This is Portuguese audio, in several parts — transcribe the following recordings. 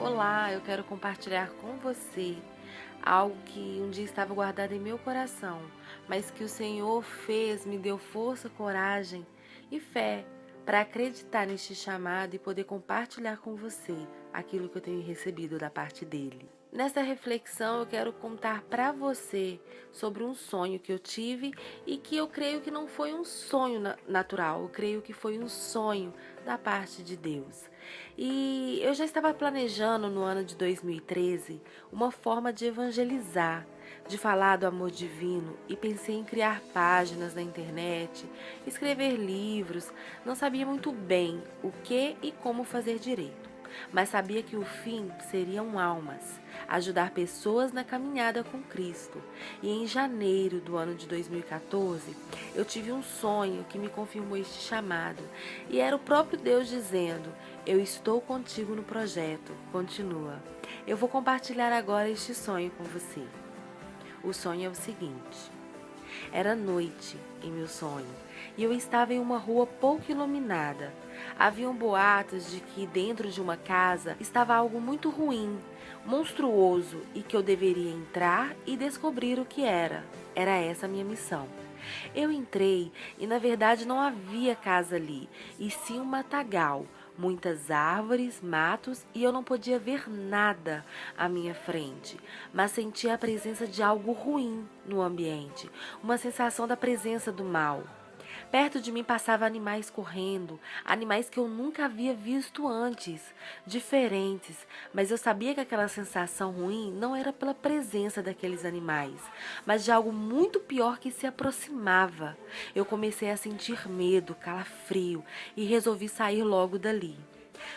Olá, eu quero compartilhar com você algo que um dia estava guardado em meu coração, mas que o Senhor fez, me deu força, coragem e fé para acreditar neste chamado e poder compartilhar com você aquilo que eu tenho recebido da parte dele. Nessa reflexão, eu quero contar para você sobre um sonho que eu tive e que eu creio que não foi um sonho natural, eu creio que foi um sonho da parte de Deus. E eu já estava planejando no ano de 2013 uma forma de evangelizar, de falar do amor divino e pensei em criar páginas na internet, escrever livros. Não sabia muito bem o que e como fazer direito, mas sabia que o fim seriam almas, ajudar pessoas na caminhada com Cristo. E em janeiro do ano de 2014, eu tive um sonho que me confirmou este chamado, e era o próprio Deus dizendo: eu estou contigo no projeto, continua. Eu vou compartilhar agora este sonho com você. O sonho é o seguinte: era noite em meu sonho e eu estava em uma rua pouco iluminada. Haviam boatos de que dentro de uma casa estava algo muito ruim, monstruoso, e que eu deveria entrar e descobrir o que era. Era essa a minha missão. Eu entrei e na verdade não havia casa ali, e sim um matagal, muitas árvores, matos, e eu não podia ver nada à minha frente, mas sentia a presença de algo ruim no ambiente, uma sensação da presença do mal. Perto de mim passavam animais correndo, animais que eu nunca havia visto antes, diferentes, mas eu sabia que aquela sensação ruim não era pela presença daqueles animais, mas de algo muito pior que se aproximava. Eu comecei a sentir medo, calafrio e resolvi sair logo dali.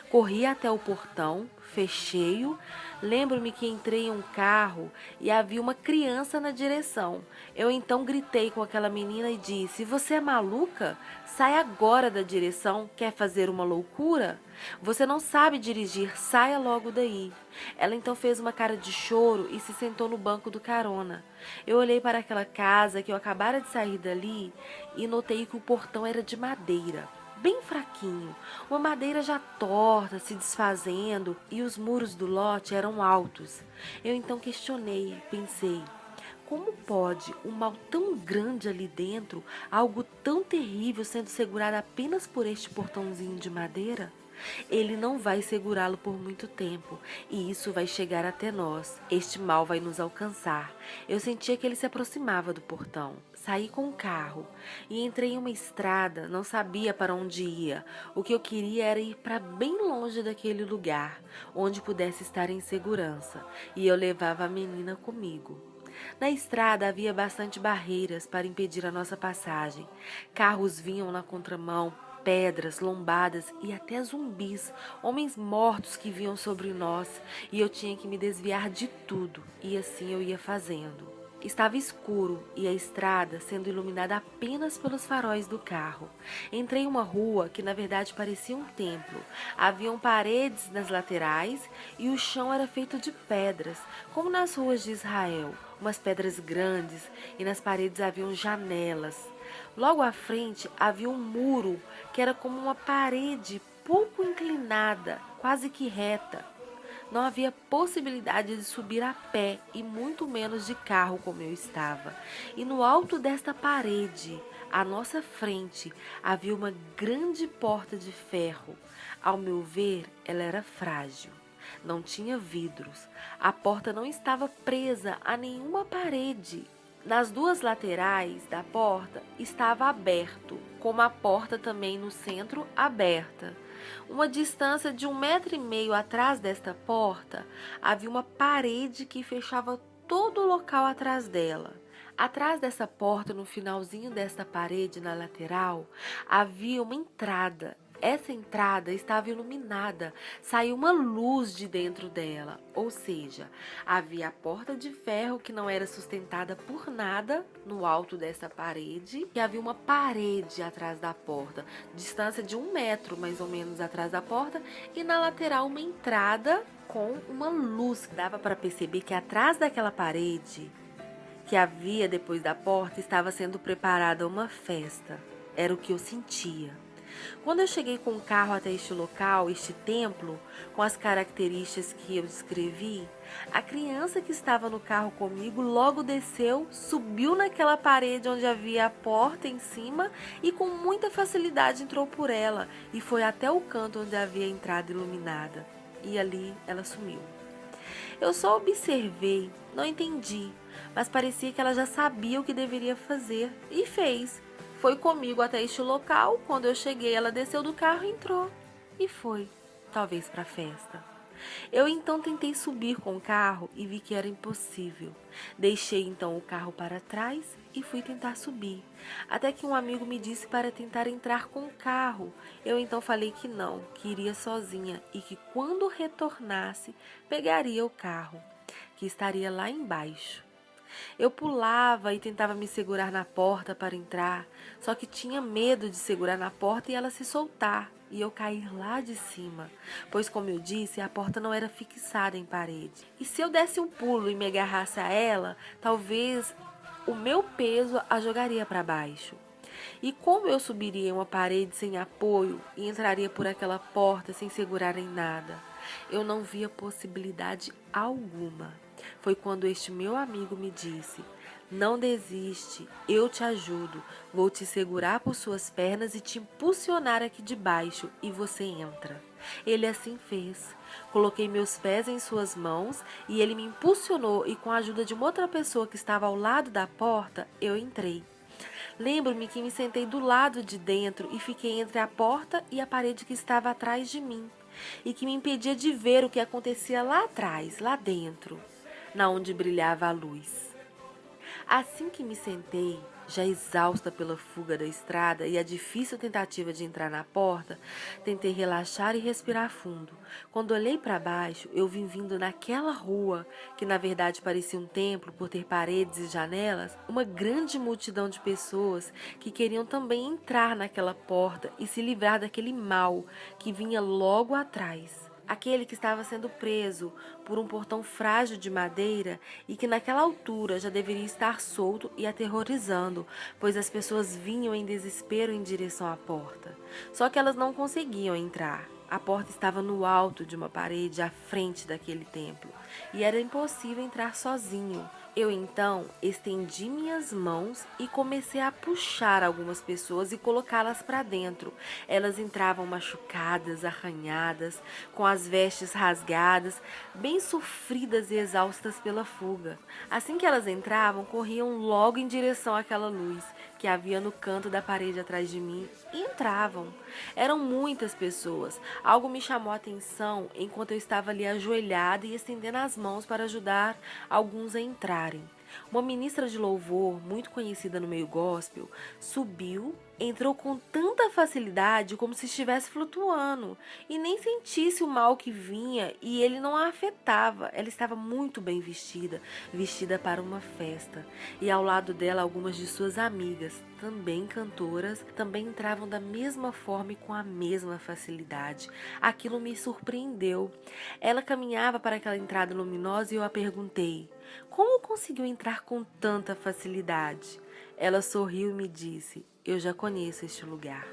Corri até o portão, fechei-o. Lembro-me que entrei em um carro e havia uma criança na direção. Eu então gritei com aquela menina e disse: você é maluca? Sai agora da direção, quer fazer uma loucura? Você não sabe dirigir, saia logo daí. Ela então fez uma cara de choro e se sentou no banco do carona. Eu olhei para aquela casa que eu acabara de sair dali e notei que o portão era de madeira, bem fraquinho, uma madeira já torta, se desfazendo, e os muros do lote eram altos. Eu então questionei, pensei: como pode um mal tão grande ali dentro, algo tão terrível sendo segurado apenas por este portãozinho de madeira? Ele não vai segurá-lo por muito tempo, e isso vai chegar até nós. Este mal vai nos alcançar. Eu sentia que ele se aproximava do portão. Saí com o carro e entrei em uma estrada, não sabia para onde ia. O que eu queria era ir para bem longe daquele lugar, onde pudesse estar em segurança, e eu levava a menina comigo. Na estrada havia bastante barreiras para impedir a nossa passagem. Carros vinham na contramão, pedras, lombadas e até zumbis, homens mortos que vinham sobre nós, e eu tinha que me desviar de tudo, e assim eu ia fazendo. Estava escuro e a estrada sendo iluminada apenas pelos faróis do carro. Entrei em uma rua que na verdade parecia um templo. Haviam paredes nas laterais e o chão era feito de pedras, como nas ruas de Israel, umas pedras grandes, e nas paredes haviam janelas. Logo à frente havia um muro que era como uma parede pouco inclinada, quase que reta. Não havia possibilidade de subir a pé e muito menos de carro como eu estava. E no alto desta parede, à nossa frente, havia uma grande porta de ferro. Ao meu ver, ela era frágil. Não tinha vidros. A porta não estava presa a nenhuma parede. Nas duas laterais da porta estava aberto, como a porta também no centro aberta. Uma distância de 1,5 metros atrás desta porta, havia uma parede que fechava todo o local atrás dela. Atrás dessa porta, no finalzinho desta parede, na lateral, havia uma entrada. Essa entrada estava iluminada, saiu uma luz de dentro dela, ou seja, havia a porta de ferro que não era sustentada por nada no alto dessa parede, e havia uma parede atrás da porta, distância de 1 metro mais ou menos atrás da porta, e na lateral uma entrada com uma luz. Dava para perceber que atrás daquela parede que havia depois da porta estava sendo preparada uma festa. Era o que eu sentia. Quando eu cheguei com o carro até este local, este templo, com as características que eu descrevi, a criança que estava no carro comigo logo desceu, subiu naquela parede onde havia a porta em cima e com muita facilidade entrou por ela e foi até o canto onde havia a entrada iluminada. E ali ela sumiu. Eu só observei, não entendi, mas parecia que ela já sabia o que deveria fazer e fez. Foi comigo até este local. Quando eu cheguei, ela desceu do carro e entrou. E foi, talvez para a festa. Eu então tentei subir com o carro e vi que era impossível. Deixei então o carro para trás e fui tentar subir. Até que um amigo me disse para tentar entrar com o carro. Eu então falei que não, que iria sozinha e que quando retornasse, pegaria o carro, que estaria lá embaixo. Eu pulava e tentava me segurar na porta para entrar, só que tinha medo de segurar na porta e ela se soltar e eu cair lá de cima, pois, como eu disse, a porta não era fixada em parede. E se eu desse um pulo e me agarrasse a ela, talvez o meu peso a jogaria para baixo. E como eu subiria em uma parede sem apoio e entraria por aquela porta sem segurar em nada? Eu não via possibilidade alguma. Foi quando este meu amigo me disse: não desiste, eu te ajudo, vou te segurar por suas pernas e te impulsionar aqui de baixo e você entra. Ele assim fez. Coloquei meus pés em suas mãos e ele me impulsionou e com a ajuda de uma outra pessoa que estava ao lado da porta, eu entrei. Lembro-me que me sentei do lado de dentro e fiquei entre a porta e a parede que estava atrás de mim e que me impedia de ver o que acontecia lá atrás, lá dentro, na onde brilhava a luz. Assim que me sentei, já exausta pela fuga da estrada e a difícil tentativa de entrar na porta, tentei relaxar e respirar fundo. Quando olhei para baixo, eu vim vindo naquela rua, que na verdade parecia um templo por ter paredes e janelas, uma grande multidão de pessoas que queriam também entrar naquela porta e se livrar daquele mal que vinha logo atrás. Aquele que estava sendo preso por um portão frágil de madeira e que naquela altura já deveria estar solto e aterrorizando, pois as pessoas vinham em desespero em direção à porta. Só que elas não conseguiam entrar. A porta estava no alto de uma parede à frente daquele templo e era impossível entrar sozinho. Eu então estendi minhas mãos e comecei a puxar algumas pessoas e colocá-las para dentro. Elas entravam machucadas, arranhadas, com as vestes rasgadas, bem sofridas e exaustas pela fuga. Assim que elas entravam, corriam logo em direção àquela luz que havia no canto da parede atrás de mim e entravam. Eram muitas pessoas. Algo me chamou a atenção enquanto eu estava ali ajoelhada e estendendo as mãos para ajudar alguns a entrarem. Uma ministra de louvor, muito conhecida no meio gospel, subiu, entrou com tanta facilidade como se estivesse flutuando e nem sentisse o mal que vinha e ele não a afetava. Ela estava muito bem vestida, vestida para uma festa. E ao lado dela algumas de suas amigas, também cantoras, também entravam da mesma forma e com a mesma facilidade. Aquilo me surpreendeu. Ela caminhava para aquela entrada luminosa e eu a perguntei: como conseguiu entrar com tanta facilidade? Ela sorriu e me disse: eu já conheço este lugar.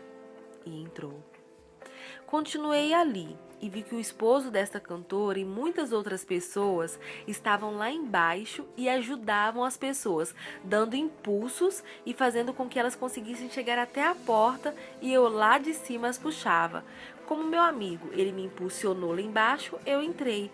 E entrou. Continuei ali e vi que o esposo desta cantora e muitas outras pessoas estavam lá embaixo e ajudavam as pessoas, dando impulsos e fazendo com que elas conseguissem chegar até a porta e eu lá de cima as puxava. Como meu amigo, ele me impulsionou lá embaixo, eu entrei.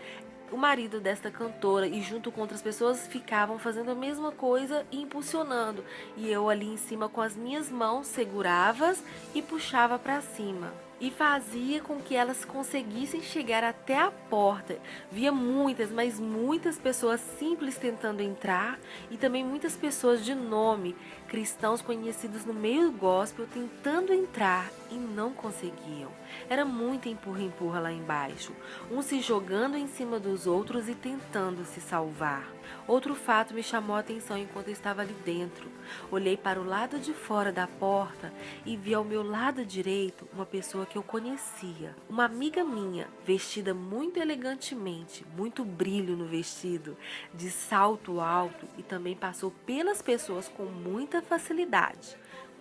O marido desta cantora e junto com outras pessoas ficavam fazendo a mesma coisa e impulsionando. E eu ali em cima com as minhas mãos segurava-as e puxava para cima. E fazia com que elas conseguissem chegar até a porta. Via muitas, mas muitas pessoas simples tentando entrar e também muitas pessoas de nome, cristãos conhecidos no meio gospel, tentando entrar e não conseguiam. Era muito empurra-empurra lá embaixo, uns se jogando em cima dos outros e tentando se salvar. Outro fato me chamou a atenção enquanto eu estava ali dentro. Olhei para o lado de fora da porta e vi ao meu lado direito uma pessoa que eu conhecia. Uma amiga minha, vestida muito elegantemente, muito brilho no vestido, de salto alto e também passou pelas pessoas com muita facilidade.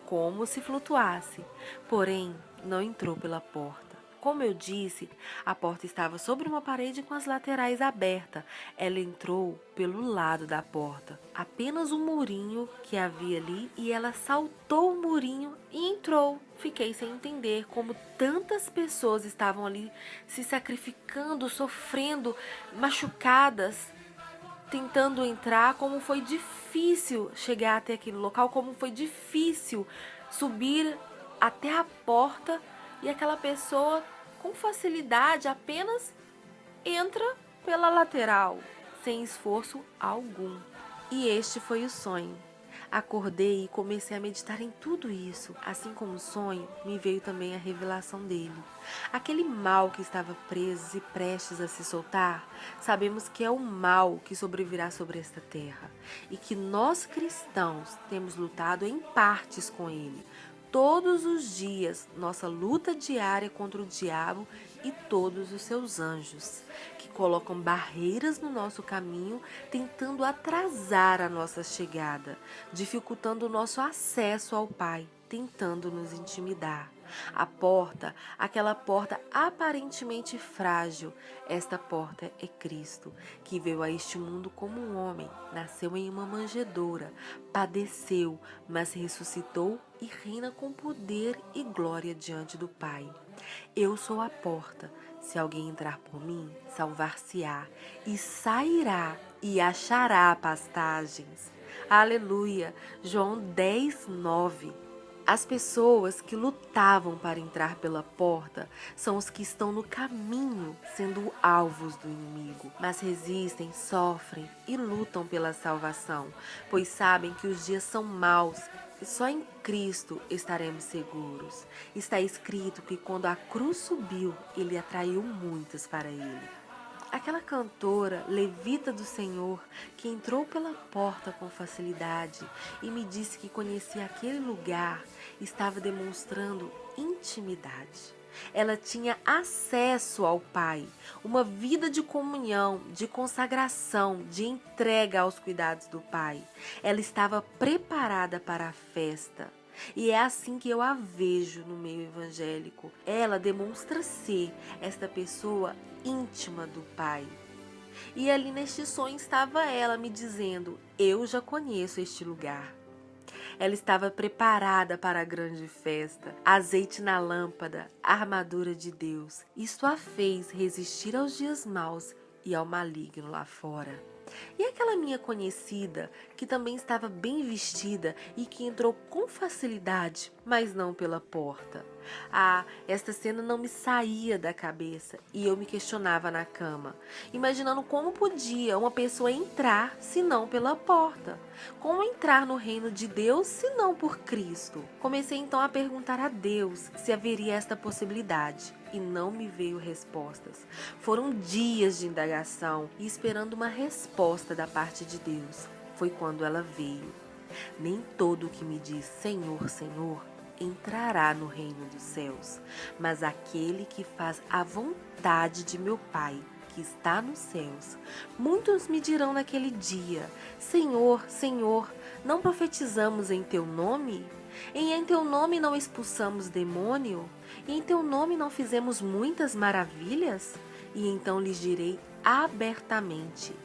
como se flutuasse, porém não entrou pela porta. Como eu disse, a porta estava sobre uma parede com as laterais abertas. Ela entrou pelo lado da porta, apenas um murinho que havia ali, e ela saltou o murinho e entrou. Fiquei sem entender como tantas pessoas estavam ali se sacrificando, sofrendo, machucadas, tentando entrar, como foi difícil chegar até aquele local, como foi difícil subir até a porta, e aquela pessoa com facilidade apenas entra pela lateral, sem esforço algum. E este foi o sonho. Acordei e comecei a meditar em tudo isso. Assim como o sonho, me veio também a revelação dele. Aquele mal que estava preso e prestes a se soltar, sabemos que é o mal que sobrevirá sobre esta terra, e que nós cristãos temos lutado em partes com ele. Todos os dias, nossa luta diária contra o diabo e todos os seus anjos, que colocam barreiras no nosso caminho, tentando atrasar a nossa chegada, dificultando o nosso acesso ao Pai, tentando nos intimidar. A porta, aquela porta aparentemente frágil, esta porta é Cristo, que veio a este mundo como um homem, nasceu em uma manjedoura, padeceu, mas ressuscitou e reina com poder e glória diante do Pai. Eu sou a porta. Se alguém entrar por mim, salvar-se-á e sairá e achará pastagens. Aleluia! João 10:9. As pessoas que lutavam para entrar pela porta são os que estão no caminho, sendo alvos do inimigo, mas resistem, sofrem e lutam pela salvação, pois sabem que os dias são maus e só em Cristo estaremos seguros. Está escrito que quando a cruz subiu, ele atraiu muitos para ele. Aquela cantora levita do Senhor que entrou pela porta com facilidade e me disse que conhecia aquele lugar, estava demonstrando intimidade. Ela tinha acesso ao Pai, uma vida de comunhão, de consagração, de entrega aos cuidados do Pai. Ela estava preparada para a festa. E é assim que eu a vejo no meio evangélico. Ela demonstra ser esta pessoa íntima do Pai. E ali neste sonho estava ela me dizendo: eu já conheço este lugar. Ela estava preparada para a grande festa, azeite na lâmpada, armadura de Deus. Isto a fez resistir aos dias maus e ao maligno lá fora. E aquela minha conhecida, que também estava bem vestida e que entrou com facilidade, mas não pela porta. Esta cena não me saía da cabeça e eu me questionava na cama, imaginando como podia uma pessoa entrar se não pela porta. Como entrar no reino de Deus se não por Cristo? Comecei então a perguntar a Deus se haveria esta possibilidade. E não me veio respostas. Foram dias de indagação e esperando uma resposta da parte de Deus. Foi quando ela veio. Nem todo o que me diz Senhor, Senhor, entrará no reino dos céus, mas aquele que faz a vontade de meu Pai, que está nos céus. Muitos me dirão naquele dia: Senhor, Senhor, não profetizamos em teu nome? E em teu nome não expulsamos demônio? E em teu nome não fizemos muitas maravilhas? E então lhes direi abertamente: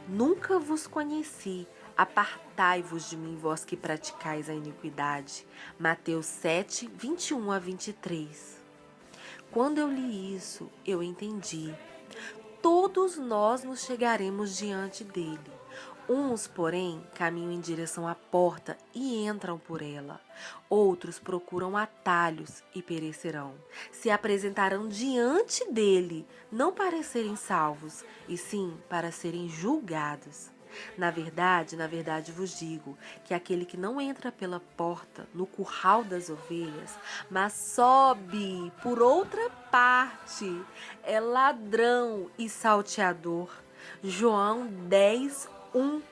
nunca vos conheci, apartai-vos de mim, vós que praticais a iniquidade. Mateus 7, 21-23. Quando eu li isso, eu entendi. Todos nós nos chegaremos diante dele. Uns, porém, caminham em direção à porta e entram por ela. Outros procuram atalhos e perecerão. Se apresentarão diante dele, não para serem salvos, e sim para serem julgados. Na verdade vos digo que aquele que não entra pela porta no curral das ovelhas, mas sobe por outra parte, é ladrão e salteador. João 10:1.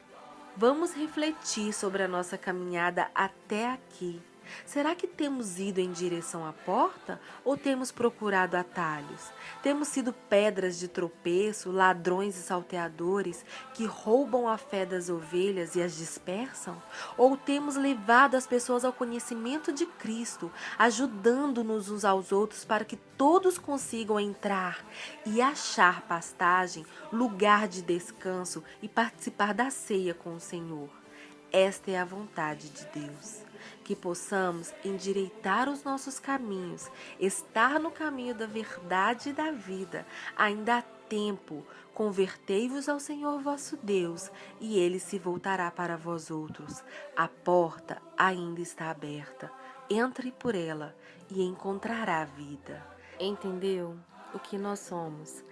Vamos refletir sobre a nossa caminhada até aqui. Será que temos ido em direção à porta ou temos procurado atalhos? Temos sido pedras de tropeço, ladrões e salteadores que roubam a fé das ovelhas e as dispersam? Ou temos levado as pessoas ao conhecimento de Cristo, ajudando-nos uns aos outros para que todos consigam entrar e achar pastagem, lugar de descanso e participar da ceia com o Senhor? Esta é a vontade de Deus, que possamos endireitar os nossos caminhos, estar no caminho da verdade e da vida. Ainda há tempo, convertei-vos ao Senhor vosso Deus, e Ele se voltará para vós outros. A porta ainda está aberta, entre por ela e encontrará a vida. Entendeu o que nós somos?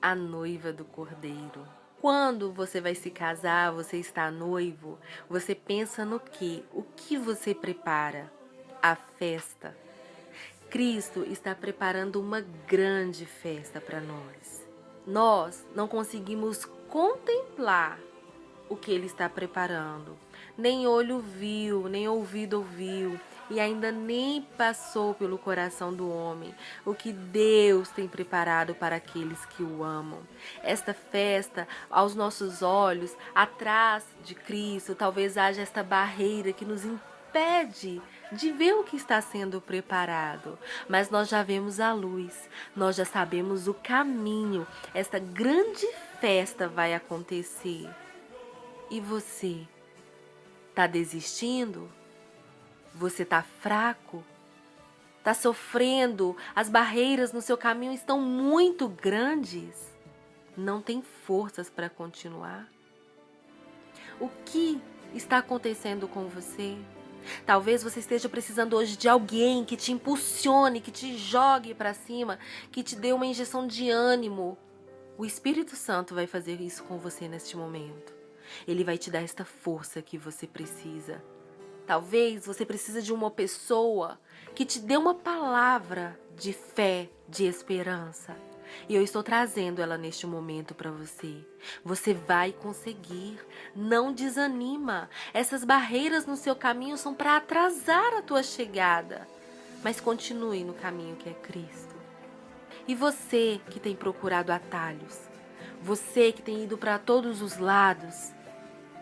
A noiva do Cordeiro. Quando você vai se casar, você está noivo, você pensa no quê? O que você prepara? A festa. Cristo está preparando uma grande festa para nós. Nós não conseguimos contemplar o que Ele está preparando. Nem olho viu, nem ouvido ouviu, e ainda nem passou pelo coração do homem o que Deus tem preparado para aqueles que o amam. Esta festa, aos nossos olhos, atrás de Cristo, talvez haja esta barreira que nos impede de ver o que está sendo preparado, mas nós já vemos a luz, nós já sabemos o caminho. Esta grande festa vai acontecer. E você? Tá desistindo? Você tá fraco? Tá sofrendo? As barreiras no seu caminho estão muito grandes? Não tem forças para continuar? O que está acontecendo com você? Talvez você esteja precisando hoje de alguém que te impulsione, que te jogue para cima, que te dê uma injeção de ânimo. O Espírito Santo vai fazer isso com você neste momento. Ele vai te dar esta força que você precisa. Talvez você precise de uma pessoa que te dê uma palavra de fé, de esperança. E eu estou trazendo ela neste momento para você. Você vai conseguir. Não desanima. Essas barreiras no seu caminho são para atrasar a tua chegada. Mas continue no caminho que é Cristo. E você que tem procurado atalhos, você que tem ido para todos os lados,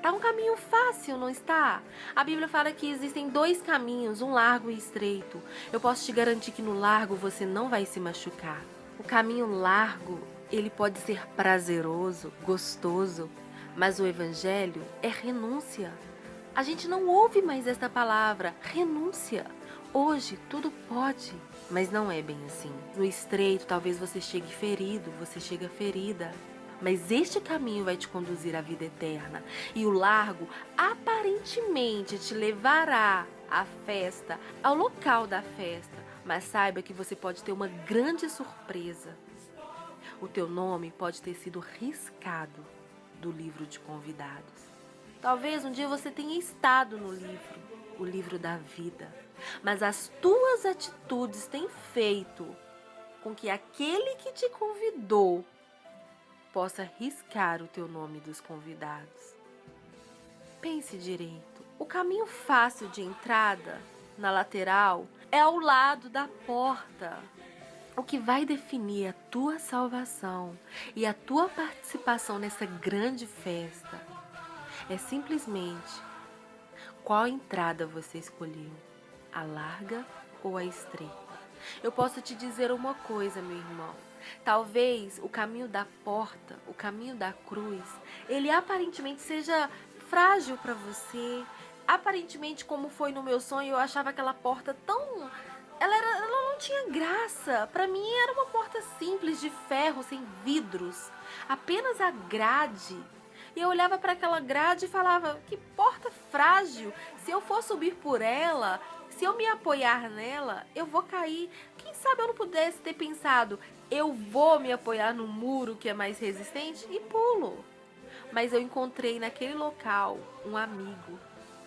tá um caminho fácil, não está? A Bíblia fala que existem dois caminhos, um largo e estreito. Eu posso te garantir que no largo você não vai se machucar. O caminho largo, ele pode ser prazeroso, gostoso, mas o evangelho é renúncia. A gente não ouve mais esta palavra, renúncia. Hoje tudo pode, mas não é bem assim. No estreito, talvez você chegue ferido, você chega ferida. Mas este caminho vai te conduzir à vida eterna. E o largo aparentemente te levará à festa, ao local da festa. Mas saiba que você pode ter uma grande surpresa. O teu nome pode ter sido riscado do livro de convidados. Talvez um dia você tenha estado no livro, o livro da vida. Mas as tuas atitudes têm feito com que aquele que te convidou possa riscar o teu nome dos convidados. Pense direito. O caminho fácil de entrada, na lateral, é ao lado da porta. O que vai definir a tua salvação e a tua participação nessa grande festa é simplesmente qual entrada você escolheu, a larga ou a estreita. Eu posso te dizer uma coisa, meu irmão. Talvez o caminho da porta, o caminho da cruz, ele aparentemente seja frágil para você. Aparentemente, como foi no meu sonho, eu achava aquela porta tão... Ela não tinha graça. Para mim era uma porta simples de ferro, sem vidros. Apenas a grade. E eu olhava para aquela grade e falava, que porta frágil. Se eu for subir por ela, se eu me apoiar nela, eu vou cair. Quem sabe eu não pudesse ter pensado, eu vou me apoiar no muro que é mais resistente e pulo. Mas eu encontrei naquele local um amigo.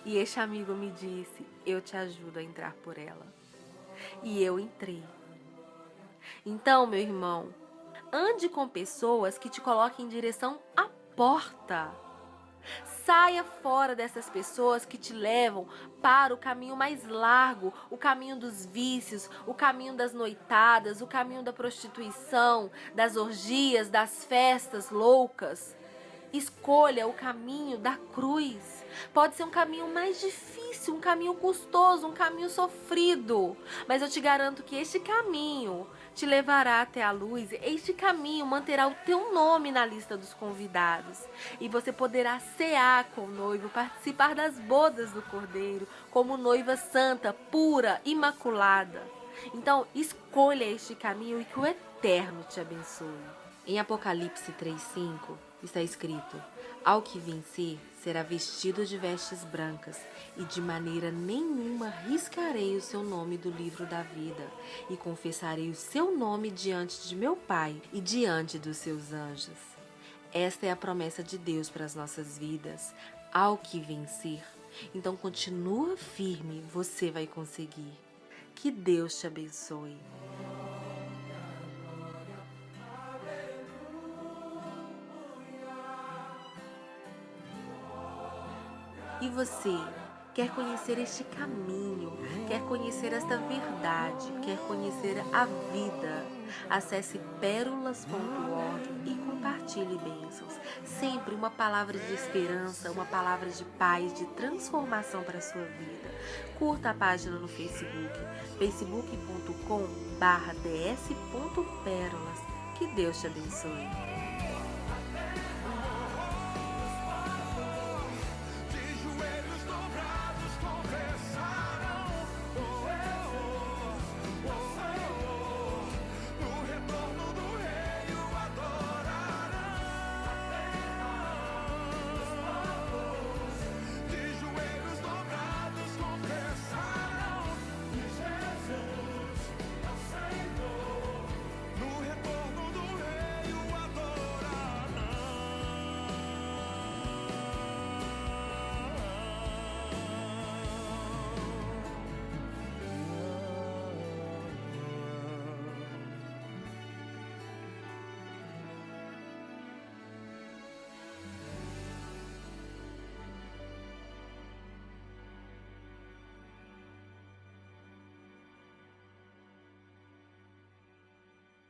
E este amigo me disse, eu te ajudo a entrar por ela. E eu entrei. Então, meu irmão, ande com pessoas que te coloquem em direção à porta. Saia fora dessas pessoas que te levam para o caminho mais largo, o caminho dos vícios, o caminho das noitadas, o caminho da prostituição, das orgias, das festas loucas. Escolha o caminho da cruz. Pode ser um caminho mais difícil, um caminho custoso, um caminho sofrido. Mas eu te garanto que este caminho te levará até a luz. Este caminho manterá o teu nome na lista dos convidados. E você poderá cear com o noivo, participar das bodas do Cordeiro, como noiva santa, pura, imaculada. Então, escolha este caminho e que o Eterno te abençoe. Em Apocalipse 3:5 está escrito: ao que vencer será vestido de vestes brancas, e de maneira nenhuma riscarei o seu nome do livro da vida, e confessarei o seu nome diante de meu Pai e diante dos seus anjos. Esta é a promessa de Deus para as nossas vidas, ao que vencer. Então continua firme, você vai conseguir. Que Deus te abençoe. E você quer conhecer este caminho, quer conhecer esta verdade, quer conhecer a vida? Acesse pérolas.org e compartilhe bênçãos. Sempre uma palavra de esperança, uma palavra de paz, de transformação para a sua vida. Curta a página no Facebook, facebook.com/ds.pérolas. Que Deus te abençoe.